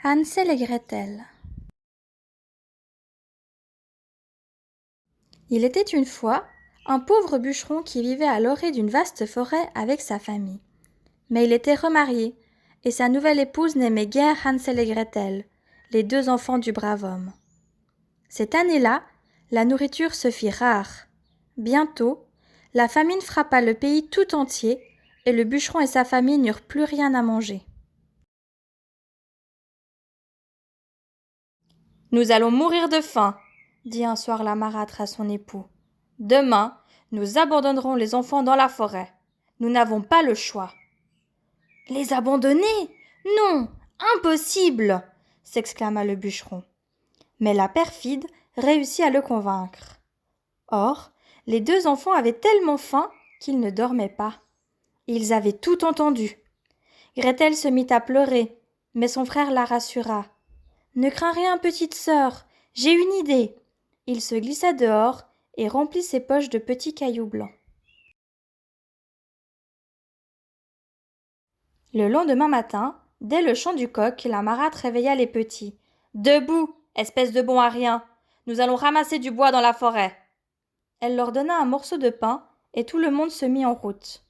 Hansel et Gretel. Il était une fois un pauvre bûcheron qui vivait à l'orée d'une vaste forêt avec sa famille. Mais il était remarié, et sa nouvelle épouse n'aimait guère Hansel et Gretel, les deux enfants du brave homme. Cette année-là, la nourriture se fit rare. Bientôt, la famine frappa le pays tout entier, et le bûcheron et sa famille n'eurent plus rien à manger. « Nous allons mourir de faim, » dit un soir la marâtre à son époux. « Demain, nous abandonnerons les enfants dans la forêt. Nous n'avons pas le choix. »« Les abandonner ? Non, impossible !» s'exclama le bûcheron. Mais la perfide réussit à le convaincre. Or, les deux enfants avaient tellement faim qu'ils ne dormaient pas. Ils avaient tout entendu. Gretel se mit à pleurer, mais son frère la rassura. « Ne crains rien, petite sœur, j'ai une idée. » Il se glissa dehors et remplit ses poches de petits cailloux blancs. Le lendemain matin, dès le chant du coq, la marâtre réveilla les petits. « Debout, espèce de bons à rien, nous allons ramasser du bois dans la forêt. » Elle leur donna un morceau de pain et tout le monde se mit en route.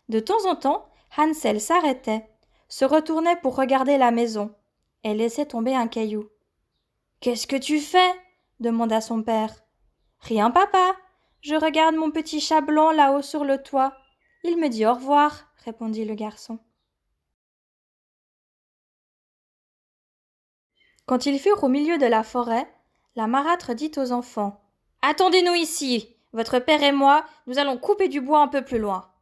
De temps en temps, Hansel s'arrêtait, se retournait pour regarder la maison et laissait tomber un caillou. « Qu'est-ce que tu fais ?» demanda son père. « Rien, papa. Je regarde mon petit chat blanc là-haut sur le toit. Il me dit au revoir, » répondit le garçon. Quand ils furent au milieu de la forêt, la marâtre dit aux enfants : « Attendez-nous ici. Votre père et moi, nous allons couper du bois un peu plus loin. »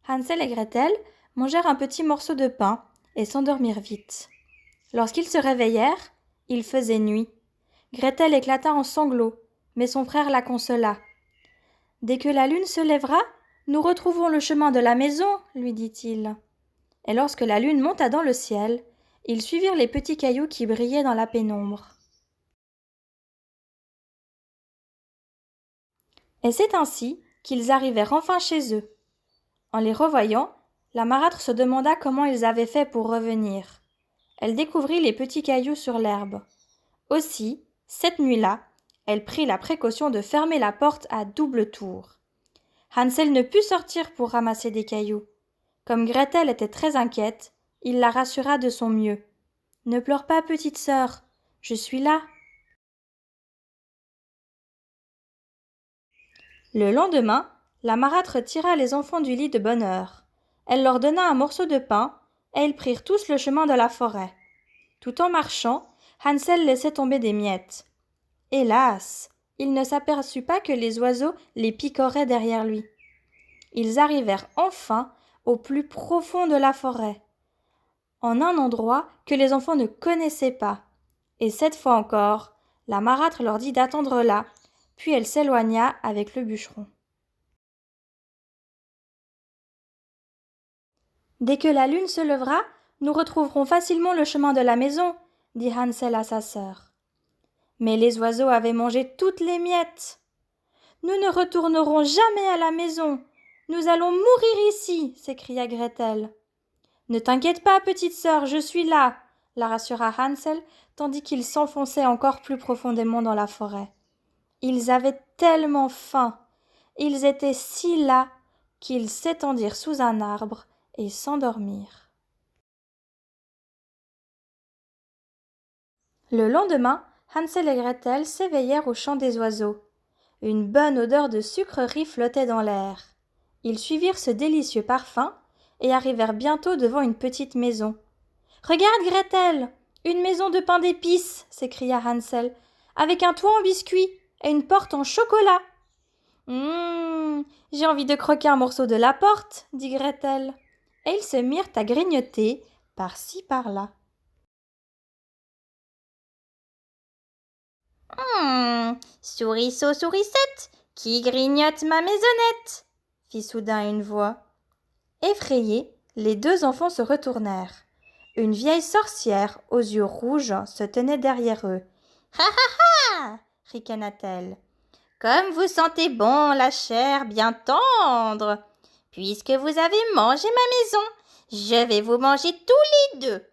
Hansel et Gretel mangèrent un petit morceau de pain et s'endormirent vite. Lorsqu'ils se réveillèrent, il faisait nuit. Gretel éclata en sanglots, mais son frère la consola. « Dès que la lune se lèvera, nous retrouvons le chemin de la maison, » lui dit-il. Et lorsque la lune monta dans le ciel, ils suivirent les petits cailloux qui brillaient dans la pénombre. Et c'est ainsi qu'ils arrivèrent enfin chez eux. En les revoyant, la marâtre se demanda comment ils avaient fait pour revenir. Elle découvrit les petits cailloux sur l'herbe. Aussi, cette nuit-là, elle prit la précaution de fermer la porte à double tour. Hansel ne put sortir pour ramasser des cailloux. Comme Gretel était très inquiète, il la rassura de son mieux. « Ne pleure pas, petite sœur, je suis là. » Le lendemain, la marâtre tira les enfants du lit de bonne heure. Elle leur donna un morceau de pain, et ils prirent tous le chemin de la forêt. Tout en marchant, Hansel laissait tomber des miettes. Hélas, il ne s'aperçut pas que les oiseaux les picoraient derrière lui. Ils arrivèrent enfin au plus profond de la forêt, en un endroit que les enfants ne connaissaient pas. Et cette fois encore, la marâtre leur dit d'attendre là, puis elle s'éloigna avec le bûcheron. « Dès que la lune se lèvera, nous retrouverons facilement le chemin de la maison, » dit Hansel à sa sœur. Mais les oiseaux avaient mangé toutes les miettes. « Nous ne retournerons jamais à la maison. Nous allons mourir ici, » s'écria Gretel. « Ne t'inquiète pas, petite sœur, je suis là, » la rassura Hansel, tandis qu'ils s'enfonçaient encore plus profondément dans la forêt. Ils avaient tellement faim, ils étaient si las qu'ils s'étendirent sous un arbre et s'endormirent. Le lendemain, Hansel et Gretel s'éveillèrent au chant des oiseaux. Une bonne odeur de sucrerie flottait dans l'air. Ils suivirent ce délicieux parfum et arrivèrent bientôt devant une petite maison. « Regarde, Gretel, une maison de pain d'épices !» s'écria Hansel, « avec un toit en biscuits et une porte en chocolat. »« J'ai envie de croquer un morceau de la porte, » dit Gretel. Et ils se mirent à grignoter par-ci par-là. « Souriceau, sourisette, qui grignote ma maisonnette ?» fit soudain une voix. Effrayés, les deux enfants se retournèrent. Une vieille sorcière aux yeux rouges se tenait derrière eux. « Ha ha ha !» ricana-t-elle. « Comme vous sentez bon la chair bien tendre. Puisque vous avez mangé ma maison, je vais vous manger tous les deux. »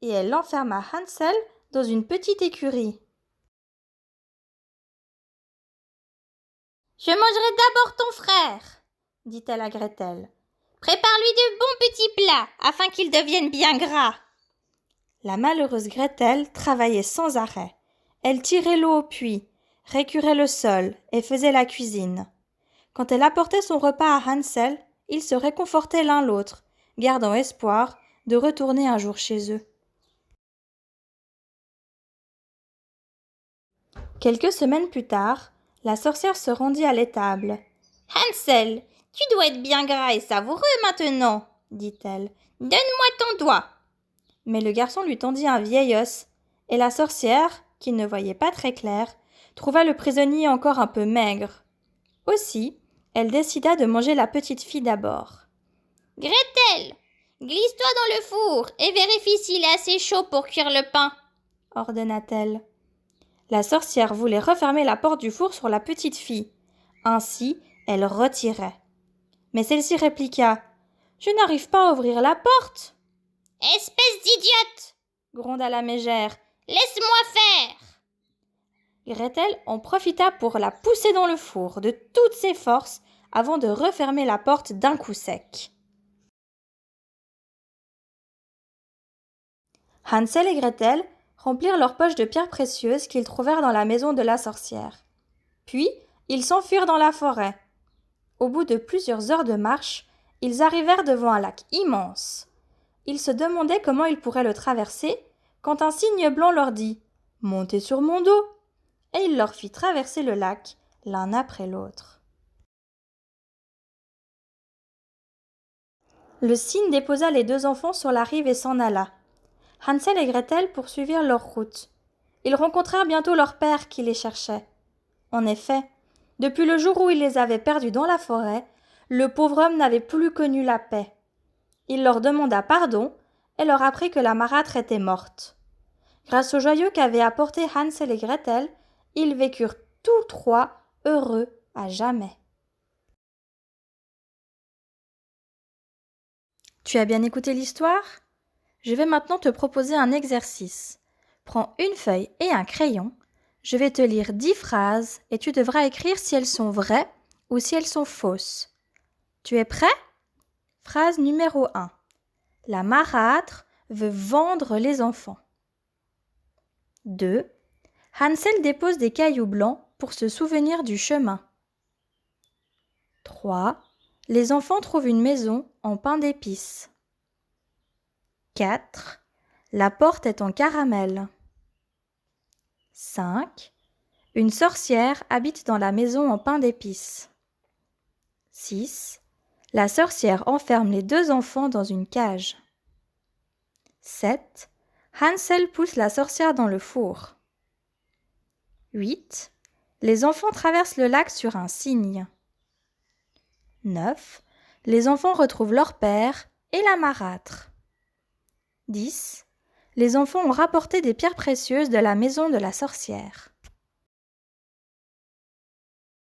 et elle enferma Hansel dans une petite écurie. « Je mangerai d'abord ton frère, dit-elle à Gretel. Prépare-lui de bons petits plats afin qu'il devienne bien gras. » La malheureuse Gretel travaillait sans arrêt. Elle tirait l'eau au puits, récurait le sol et faisait la cuisine. Quand elle apportait son repas à Hansel, ils se réconfortaient l'un l'autre, gardant espoir de retourner un jour chez eux. Quelques semaines plus tard, la sorcière se rendit à l'étable. « Hansel, tu dois être bien gras et savoureux maintenant, dit-elle. Donne-moi ton doigt. » Mais le garçon lui tendit un vieil os, et la sorcière, qui ne voyait pas très clair, trouva le prisonnier encore un peu maigre. Aussi, elle décida de manger la petite fille d'abord. « Gretel, glisse-toi dans le four et vérifie s'il est assez chaud pour cuire le pain, » ordonna-t-elle. La sorcière voulait refermer la porte du four sur la petite fille. Ainsi, elle retirait. Mais celle-ci répliqua « Je n'arrive pas à ouvrir la porte. »« Espèce d'idiote !» gronda la mégère. « Laisse-moi faire !» Gretel en profita pour la pousser dans le four de toutes ses forces avant de refermer la porte d'un coup sec. Hansel et Gretel remplirent leurs poches de pierres précieuses qu'ils trouvèrent dans la maison de la sorcière. Puis, ils s'enfuirent dans la forêt. Au bout de plusieurs heures de marche, ils arrivèrent devant un lac immense. Ils se demandaient comment ils pourraient le traverser quand un cygne blanc leur dit « Montez sur mon dos !» et il leur fit traverser le lac l'un après l'autre. Le cygne déposa les deux enfants sur la rive et s'en alla. Hansel et Gretel poursuivirent leur route. Ils rencontrèrent bientôt leur père qui les cherchait. En effet, depuis le jour où il les avait perdus dans la forêt, le pauvre homme n'avait plus connu la paix. Il leur demanda pardon et leur apprit que la marâtre était morte. Grâce aux joyaux qu'avaient apportés Hansel et Gretel, ils vécurent tous trois heureux à jamais. Tu as bien écouté l'histoire ? Je vais maintenant te proposer un exercice. Prends une feuille et un crayon. Je vais te lire 10 phrases et tu devras écrire si elles sont vraies ou si elles sont fausses. Tu es prêt ? Phrase numéro 1. La marâtre veut vendre les enfants. 2. Hansel dépose des cailloux blancs pour se souvenir du chemin. 3. Les enfants trouvent une maison en pain d'épices. 4. La porte est en caramel. 5. Une sorcière habite dans la maison en pain d'épices. 6. La sorcière enferme les deux enfants dans une cage. 7. Hansel pousse la sorcière dans le four. 8. Les enfants traversent le lac sur un cygne. 9. Les enfants retrouvent leur père et la marâtre. 10. Les enfants ont rapporté des pierres précieuses de la maison de la sorcière.